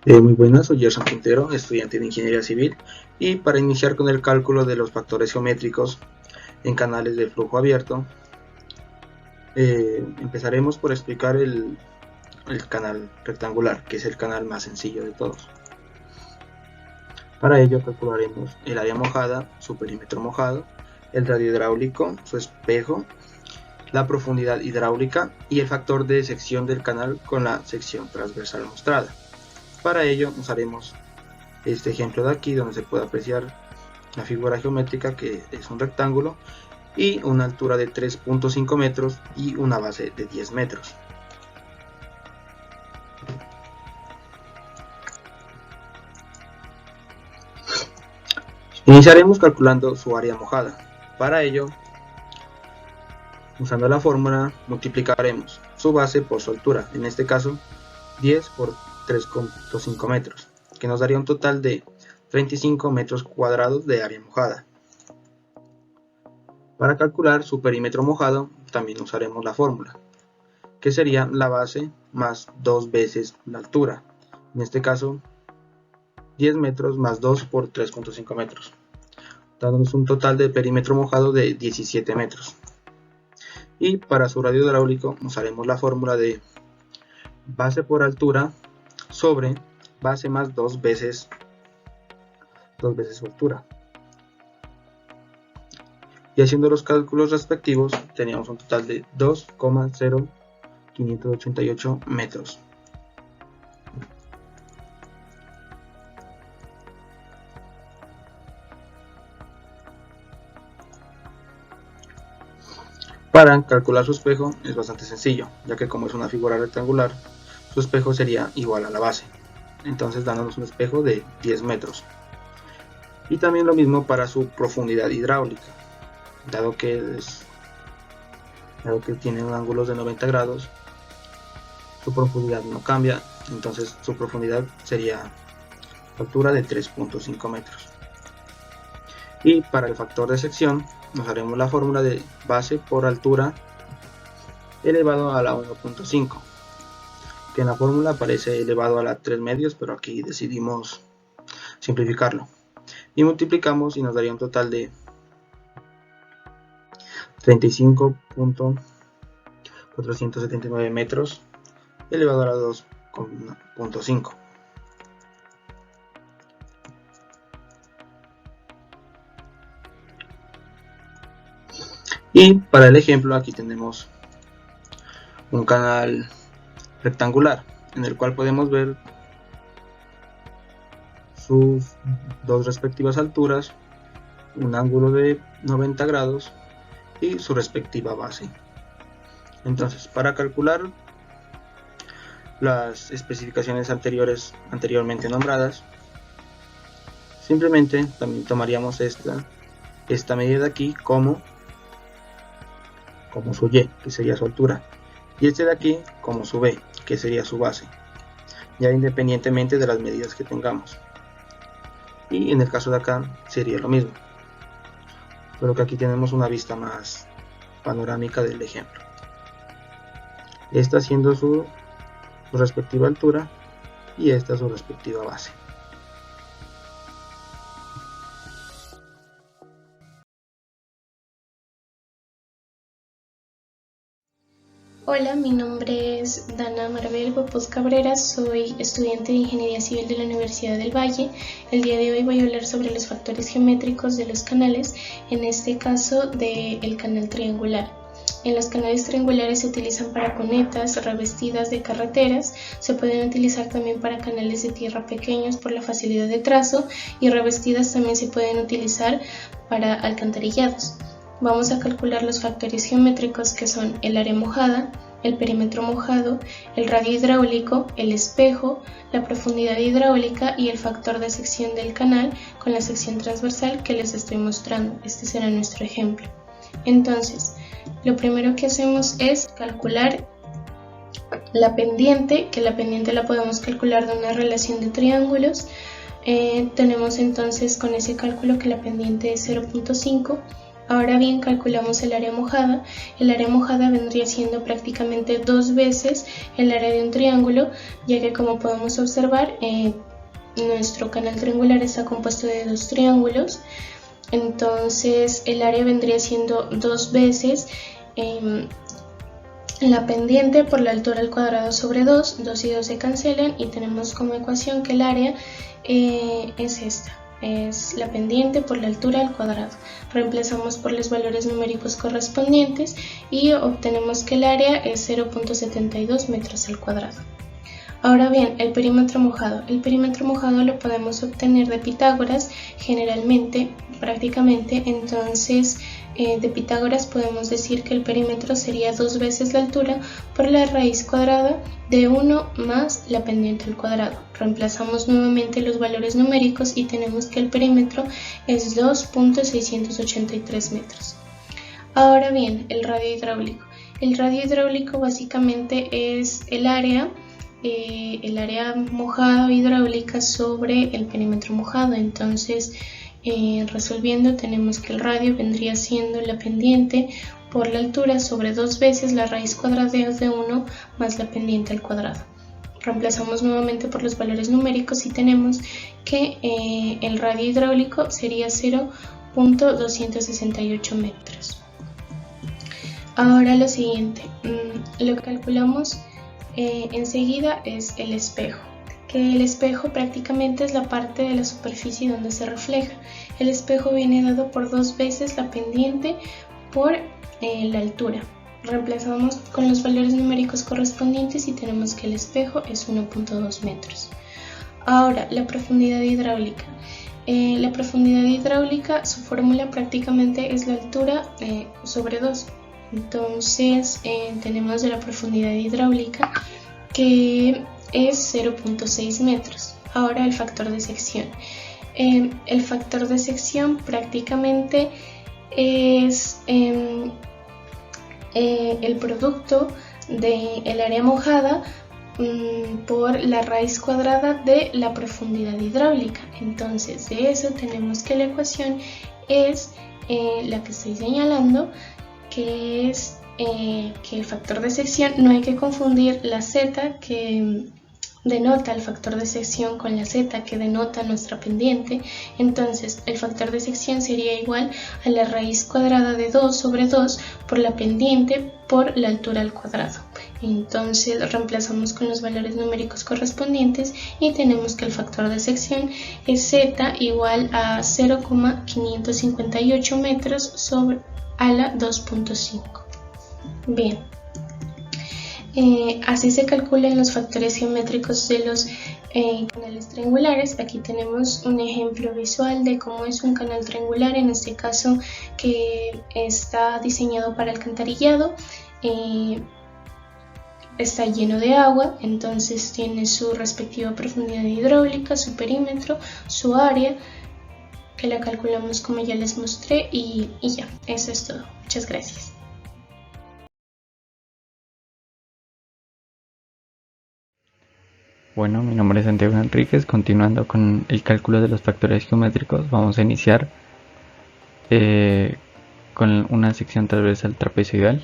Muy buenas, soy Gerson Quintero, estudiante de Ingeniería Civil, y para iniciar con el cálculo de los factores geométricos en canales de flujo abierto, empezaremos por explicar el canal rectangular, que es el canal más sencillo de todos. Para ello calcularemos el área mojada, su perímetro mojado, el radio hidráulico, su espejo, la profundidad hidráulica y el factor de sección del canal con la sección transversal mostrada. Para ello usaremos este ejemplo de aquí, donde se puede apreciar la figura geométrica, que es un rectángulo y una altura de 3.5 metros y una base de 10 metros. Iniciaremos calculando su área mojada. Para ello, usando la fórmula, multiplicaremos su base por su altura, en este caso 10 por 3.5 metros, que nos daría un total de 35 metros cuadrados de área mojada. Para calcular su perímetro mojado también usaremos la fórmula, que sería la base más 2 veces la altura, en este caso 10 metros más 2 por 3.5 metros, dándonos un total de perímetro mojado de 17 metros. Y para su radio hidráulico usaremos la fórmula de base por altura sobre base más 2 veces su altura. Y haciendo los cálculos respectivos teníamos un total de 2,0588 metros. Para calcular su espejo es bastante sencillo, ya que como es una figura rectangular, su espejo sería igual a la base, entonces dándonos un espejo de 10 metros. Y también lo mismo para su profundidad hidráulica, dado que tiene ángulos de 90 grados, su profundidad no cambia, entonces su profundidad sería altura de 3.5 metros. Y para el factor de sección usaremos la fórmula de base por altura elevado a la 1.5, que en la fórmula aparece elevado a la 3 medios, pero aquí decidimos simplificarlo. Y multiplicamos y nos daría un total de 35.479 metros elevado a la 2.5. Y para el ejemplo aquí tenemos un canal rectangular en el cual podemos ver sus dos respectivas alturas, un ángulo de 90 grados y su respectiva base. Entonces, para calcular las especificaciones anteriormente nombradas, simplemente también tomaríamos esta medida de aquí como su Y, que sería su altura, y este de aquí como su B, que sería su base, ya independientemente de las medidas que tengamos. Y en el caso de acá sería lo mismo, pero que aquí tenemos una vista más panorámica del ejemplo. Esta siendo su respectiva altura y esta su respectiva base. Hola, mi nombre es Dana Maribel Popos Cabrera, soy estudiante de Ingeniería Civil de la Universidad del Valle. El día de hoy voy a hablar sobre los factores geométricos de los canales, en este caso del canal triangular. En los canales triangulares se utilizan para cunetas, revestidas de carreteras, se pueden utilizar también para canales de tierra pequeños por la facilidad de trazo, y revestidas también se pueden utilizar para alcantarillados. Vamos a calcular los factores geométricos, que son el área mojada, el perímetro mojado, el radio hidráulico, el espejo, la profundidad hidráulica y el factor de sección del canal con la sección transversal que les estoy mostrando. Este será nuestro ejemplo. Entonces, lo primero que hacemos es calcular la pendiente, que la pendiente la podemos calcular de una relación de triángulos. Tenemos entonces con ese cálculo que la pendiente es 0.5. Ahora bien, calculamos el área mojada. El área mojada vendría siendo prácticamente 2 veces el área de un triángulo, ya que como podemos observar, nuestro canal triangular está compuesto de 2 triángulos. Entonces el área vendría siendo 2 veces la pendiente por la altura al cuadrado sobre 2, 2 y 2 se cancelan y tenemos como ecuación que el área es esta, es la pendiente por la altura al cuadrado. Reemplazamos por los valores numéricos correspondientes y obtenemos que el área es 0.72 metros al cuadrado. Ahora bien, el perímetro mojado. El perímetro mojado lo podemos obtener de Pitágoras, generalmente, prácticamente. Entonces, de Pitágoras podemos decir que el perímetro sería 2 veces la altura por la raíz cuadrada de 1 más la pendiente al cuadrado. Reemplazamos nuevamente los valores numéricos y tenemos que el perímetro es 2.683 metros. Ahora bien, el radio hidráulico. El radio hidráulico básicamente es el área mojada o hidráulica sobre el perímetro mojado. Entonces, resolviendo, tenemos que el radio vendría siendo la pendiente por la altura sobre 2 veces la raíz cuadrada de 1 más la pendiente al cuadrado. Reemplazamos nuevamente por los valores numéricos y tenemos que el radio hidráulico sería 0.268 metros. Ahora lo siguiente, lo que calculamos enseguida es el espejo, que el espejo prácticamente es la parte de la superficie donde se refleja. El espejo viene dado por 2 veces la pendiente por la altura. Reemplazamos con los valores numéricos correspondientes y tenemos que el espejo es 1.2 metros. Ahora, la profundidad hidráulica. La profundidad hidráulica, su fórmula prácticamente es la altura sobre 2. Entonces tenemos de la profundidad hidráulica que es 0.6 metros. Ahora el factor de sección. El factor de sección prácticamente es el producto del área mojada por la raíz cuadrada de la profundidad hidráulica. Entonces de eso tenemos que la ecuación es la que estoy señalando, que es que el factor de sección, no hay que confundir la z que denota el factor de sección con la z que denota nuestra pendiente. Entonces el factor de sección sería igual a la raíz cuadrada de 2 sobre 2 por la pendiente por la altura al cuadrado. Entonces reemplazamos con los valores numéricos correspondientes y tenemos que el factor de sección es z igual a 0,558 metros sobre a la 2.5. Bien, así se calculan los factores geométricos de los canales triangulares. Aquí tenemos un ejemplo visual de cómo es un canal triangular, en este caso que está diseñado para alcantarillado. Está lleno de agua, entonces tiene su respectiva profundidad hidráulica, su perímetro, su área, que la calculamos como ya les mostré y ya, eso es todo. Muchas gracias. Bueno, mi nombre es Santiago Enríquez. Continuando con el cálculo de los factores geométricos, vamos a iniciar con una sección transversal trapezoidal.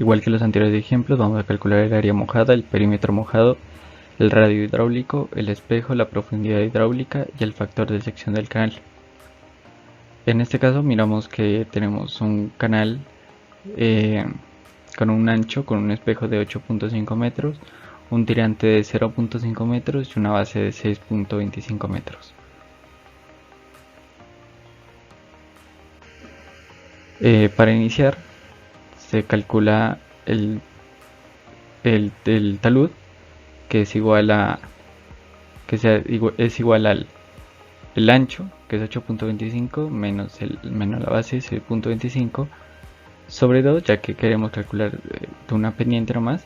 Igual que los anteriores ejemplos, vamos a calcular el área mojada, el perímetro mojado, el radio hidráulico, el espejo, la profundidad hidráulica y el factor de sección del canal. En este caso miramos que tenemos un canal con un ancho, con un espejo de 8.5 metros, un tirante de 0.5 metros y una base de 6.25 metros. Para iniciar se calcula el talud, que es igual a al el ancho, que es 8.25 menos la base 6.25 sobre 2, ya que queremos calcular de una pendiente nomás,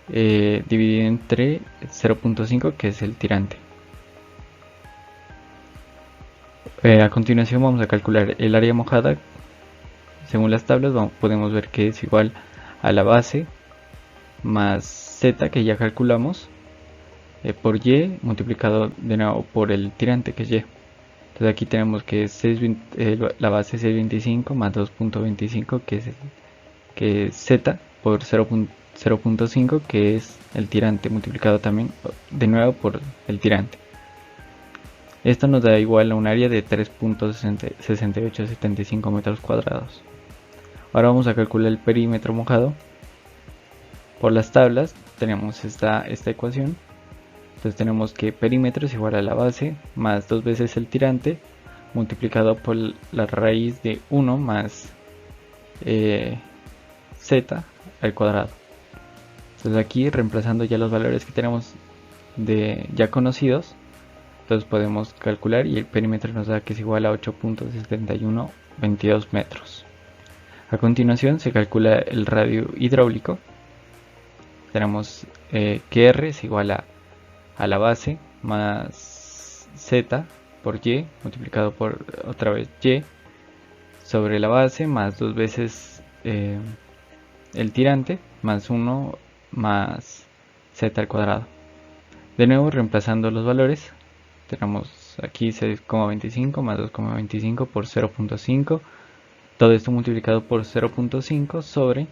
dividido entre 0.5, que es el tirante. A continuación vamos a calcular el área mojada. Según las tablas podemos ver que es igual a la base más z, que ya calculamos, por y multiplicado de nuevo por el tirante, que es y. Entonces aquí tenemos que la base es 625 más 2.25 que es z por 0.5 que es el tirante multiplicado también de nuevo por el tirante. Esto nos da igual a un área de 3.6875 metros cuadrados. Ahora vamos a calcular el perímetro mojado. Por las tablas tenemos esta ecuación. Entonces tenemos que perímetro es igual a la base más 2 veces el tirante multiplicado por la raíz de 1 más z al cuadrado. Entonces aquí reemplazando ya los valores que tenemos ya conocidos, entonces podemos calcular y el perímetro nos da que es igual a 8.7122 metros. A continuación se calcula el radio hidráulico. Tenemos que R es igual a la base más z por y multiplicado por otra vez y sobre la base más 2 veces el tirante más 1 más z al cuadrado. De nuevo reemplazando los valores, tenemos aquí 6,25 más 2,25 por 0.5, todo esto multiplicado por 0.5 sobre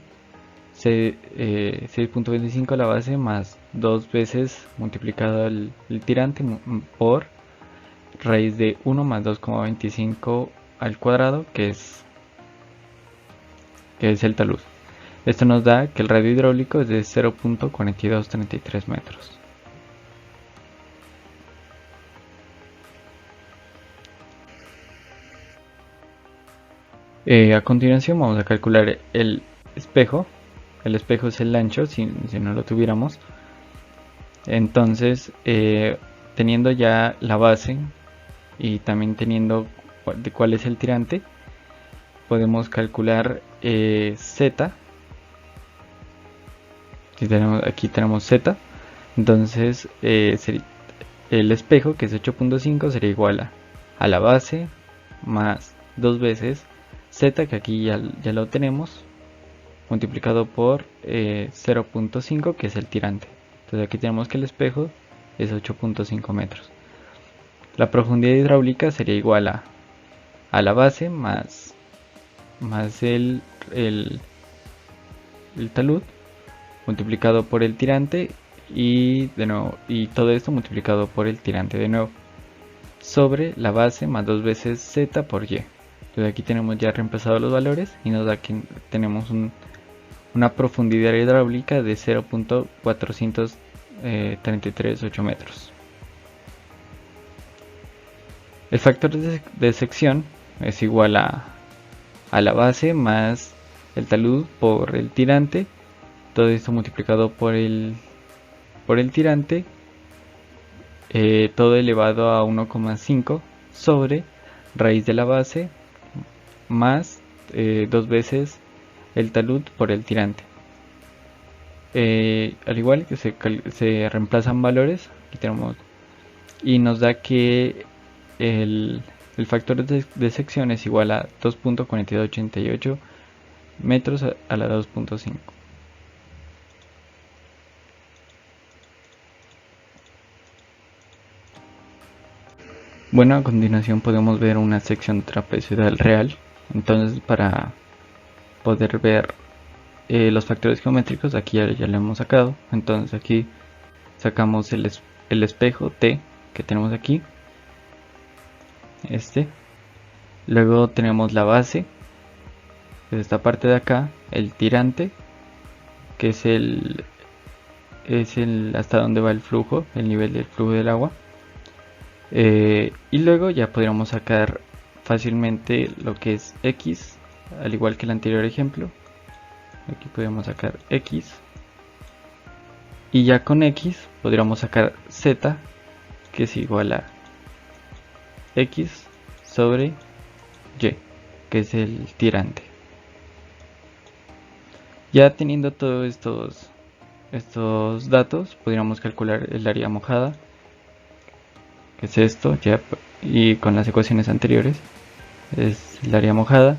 6.25 a la base más 2 veces multiplicado el tirante por raíz de 1 más 2,25 al cuadrado que es el talud. Esto nos da que el radio hidráulico es de 0.4233 metros. A continuación vamos a calcular el espejo. El espejo es el ancho, si no lo tuviéramos. Entonces, teniendo ya la base y también teniendo cuál es el tirante, podemos calcular z. Aquí tenemos z. Entonces, el espejo, que es 8.5, sería igual a la base más 2 veces z, que aquí ya lo tenemos, multiplicado por 0.5, que es el tirante. Entonces aquí tenemos que el espejo es 8.5 metros. La profundidad hidráulica sería igual a la base más el talud multiplicado por el tirante y de nuevo, y todo esto multiplicado por el tirante de nuevo sobre la base más 2 veces z por y. Entonces aquí tenemos ya reemplazados los valores y nos da que tenemos una profundidad hidráulica de 0.433.8 metros. El factor de sección es igual a la base más el talud por el tirante, todo esto multiplicado por el tirante, todo elevado a 1,5 sobre raíz de la base más 2 veces el talud por el tirante. Al igual que se reemplazan valores, aquí tenemos y nos da que el factor de sección es igual a 2.4288 metros a la 2.5. Bueno, a continuación podemos ver una sección trapezoidal real. Entonces, para poder ver los factores geométricos, aquí ya lo hemos sacado. Entonces aquí sacamos el espejo T que tenemos aquí, luego tenemos la base, que es esta parte de acá, el tirante, que es el hasta donde va el flujo, el nivel del flujo del agua, y luego ya podríamos sacar fácilmente lo que es X, al igual que el anterior ejemplo. Aquí podríamos sacar X y ya con X podríamos sacar Z, que es igual a X sobre Y, que es el tirante. Ya teniendo todos estos datos, podríamos calcular el área mojada, que es esto, ya, y con las ecuaciones anteriores es el área mojada.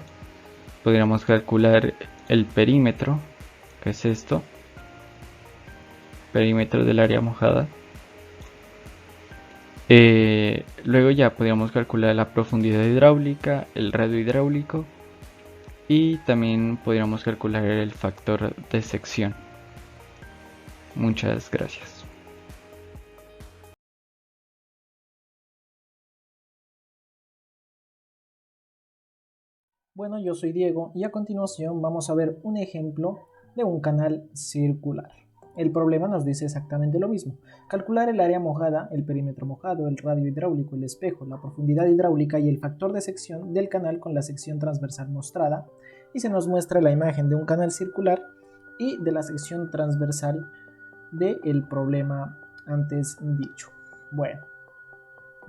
Podríamos calcular el perímetro, que es esto, perímetro del área mojada. Luego ya podríamos calcular la profundidad hidráulica, el radio hidráulico y también podríamos calcular el factor de sección. Muchas gracias. Bueno, yo soy Diego y a continuación vamos a ver un ejemplo de un canal circular. El problema nos dice exactamente lo mismo. Calcular el área mojada, el perímetro mojado, el radio hidráulico, el espejo, la profundidad hidráulica y el factor de sección del canal con la sección transversal mostrada. Y se nos muestra la imagen de un canal circular y de la sección transversal del problema antes dicho. Bueno,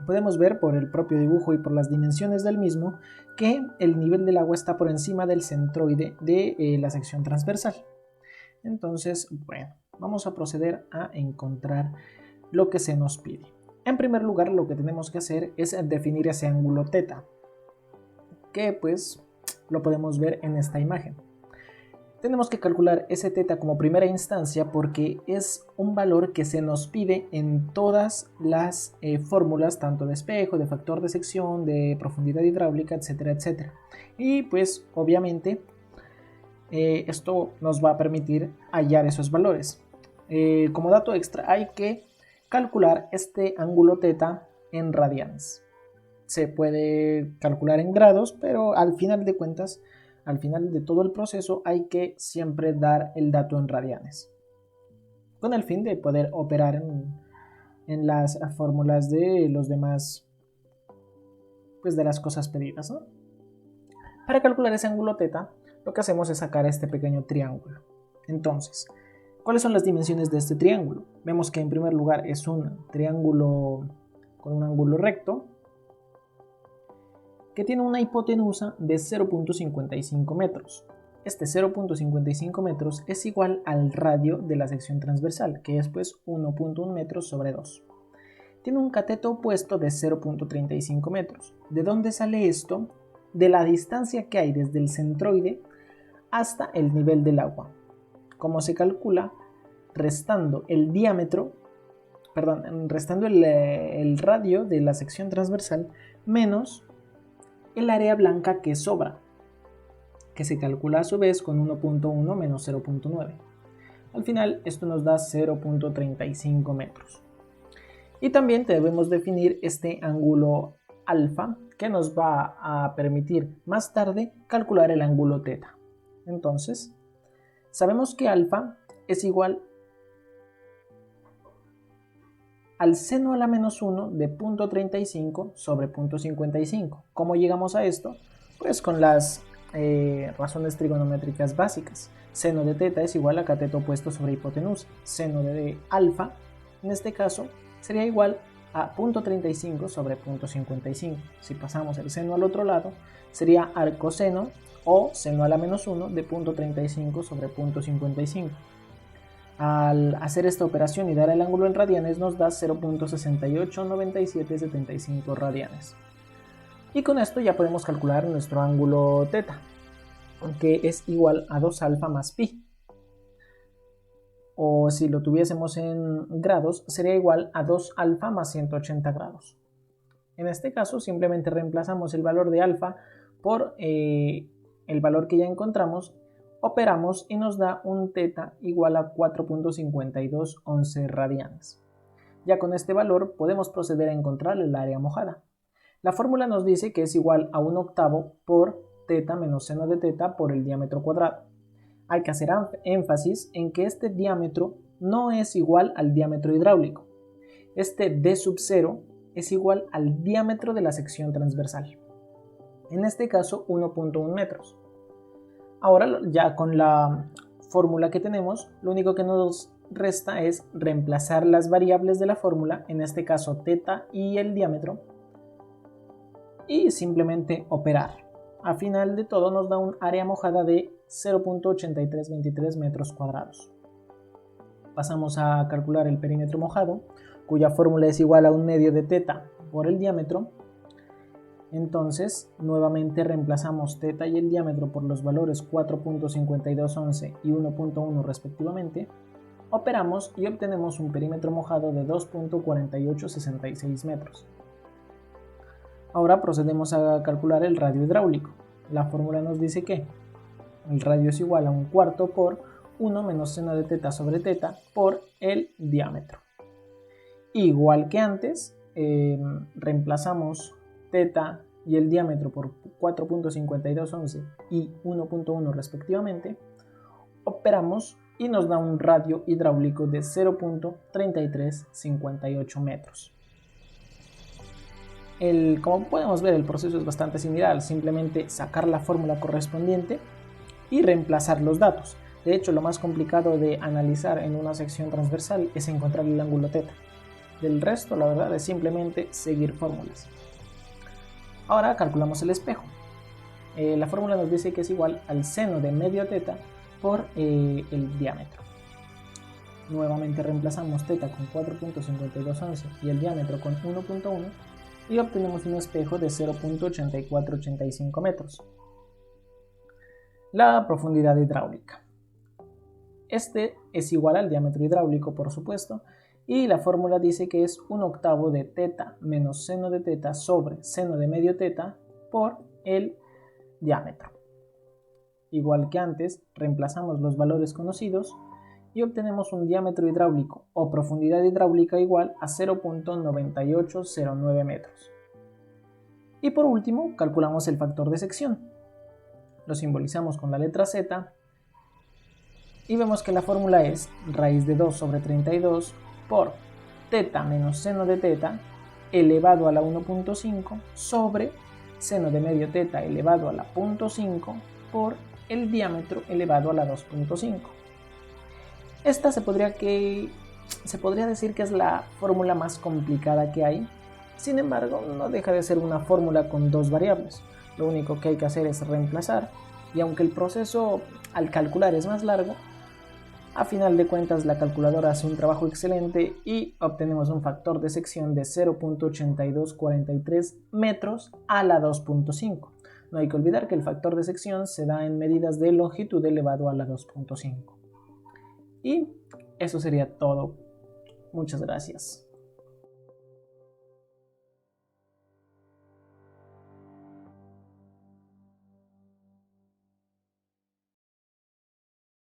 podemos ver por el propio dibujo y por las dimensiones del mismo que el nivel del agua está por encima del centroide de la sección transversal. Entonces, bueno, vamos a proceder a encontrar lo que se nos pide. En primer lugar, lo que tenemos que hacer es definir ese ángulo θ, que pues lo podemos ver en esta imagen. Tenemos que calcular ese θ como primera instancia porque es un valor que se nos pide en todas las fórmulas, tanto de espejo, de factor de sección, de profundidad hidráulica, etcétera, etcétera. Y pues obviamente esto nos va a permitir hallar esos valores. Como dato extra hay que calcular este ángulo θ en radianes. Se puede calcular en grados, pero al final de cuentas, al final de todo el proceso hay que siempre dar el dato en radianes, con el fin de poder operar en las fórmulas de los demás, pues de las cosas pedidas, ¿no? Para calcular ese ángulo θ, lo que hacemos es sacar este pequeño triángulo. Entonces, ¿cuáles son las dimensiones de este triángulo? Vemos que en primer lugar es un triángulo con un ángulo recto, que tiene una hipotenusa de 0.55 metros. Este 0.55 metros es igual al radio de la sección transversal, que es pues 1.1 metros sobre 2. Tiene un cateto opuesto de 0.35 metros. ¿De dónde sale esto? De la distancia que hay desde el centroide hasta el nivel del agua. ¿Cómo se calcula? Restando el diámetro, restando el radio de la sección transversal menos el área blanca que sobra, que se calcula a su vez con 1.1 menos 0.9. Al final esto nos da 0.35 metros. Y también debemos definir este ángulo alfa que nos va a permitir más tarde calcular el ángulo θ. Entonces, sabemos que alfa es igual al seno a la menos 1 de 0.35 sobre 0.55. ¿Cómo llegamos a esto? Pues con las razones trigonométricas básicas. Seno de θ es igual a cateto opuesto sobre hipotenusa. Seno de alfa, en este caso, sería igual a 0.35 sobre 0.55. Si pasamos el seno al otro lado, sería arcoseno o seno a la menos 1 de 0.35 sobre 0.55. Al hacer esta operación y dar el ángulo en radianes nos da 0.689775 radianes. Y con esto ya podemos calcular nuestro ángulo θ, que es igual a 2 alfa más pi. O si lo tuviésemos en grados, sería igual a 2 alfa más 180 grados. En este caso simplemente reemplazamos el valor de alfa por el valor que ya encontramos, operamos y nos da un θ igual a 4.5211 radianes. Ya con este valor podemos proceder a encontrar el área mojada. La fórmula nos dice que es igual a 1/8 por θ menos seno de θ por el diámetro cuadrado. Hay que hacer énfasis en que este diámetro no es igual al diámetro hidráulico. Este d sub 0 es igual al diámetro de la sección transversal. En este caso 1.1 metros. Ahora ya con la fórmula que tenemos, lo único que nos resta es reemplazar las variables de la fórmula, en este caso θ y el diámetro, y simplemente operar. Al final de todo nos da un área mojada de 0.8323 metros cuadrados. Pasamos a calcular el perímetro mojado, cuya fórmula es igual a 1/2 de θ por el diámetro. Entonces, nuevamente reemplazamos θ y el diámetro por los valores 4.5211 y 1.1 respectivamente, operamos y obtenemos un perímetro mojado de 2.4866 metros. Ahora procedemos a calcular el radio hidráulico. La fórmula nos dice que el radio es igual a 1/4 por 1 menos seno de teta sobre teta por el diámetro. Igual que antes, reemplazamos teta y el diámetro por 4.5211 y 1.1 respectivamente, operamos y nos da un radio hidráulico de 0.3358 metros. Como podemos ver, el proceso es bastante similar, simplemente sacar la fórmula correspondiente y reemplazar los datos. De hecho, lo más complicado de analizar en una sección transversal es encontrar el ángulo teta. Del resto, la verdad, es simplemente seguir fórmulas. Ahora calculamos el espejo. La fórmula nos dice que es igual al seno de medio teta por el diámetro. Nuevamente reemplazamos teta con 4.5211 y el diámetro con 1.1 y obtenemos un espejo de 0.8485 metros. La profundidad hidráulica. Este es igual al diámetro hidráulico, por supuesto, y la fórmula dice que es 1/8 de teta menos seno de teta sobre seno de medio teta por el diámetro. Igual que antes, reemplazamos los valores conocidos y obtenemos un diámetro hidráulico o profundidad hidráulica igual a 0.9809 metros. Y por último, calculamos el factor de sección. Lo simbolizamos con la letra Z y vemos que la fórmula es raíz de 2 sobre 32 por teta menos seno de teta elevado a la 1.5 sobre seno de medio teta elevado a la 0.5 por el diámetro elevado a la 2.5. Esta se podría decir que es la fórmula más complicada que hay. Sin embargo, no deja de ser una fórmula con dos variables. Lo único que hay que hacer es reemplazar, y aunque el proceso al calcular es más largo, a final de cuentas la calculadora hace un trabajo excelente y obtenemos un factor de sección de 0.8243 metros a la 2.5. No hay que olvidar que el factor de sección se da en medidas de longitud elevado a la 2.5. Y eso sería todo. Muchas gracias.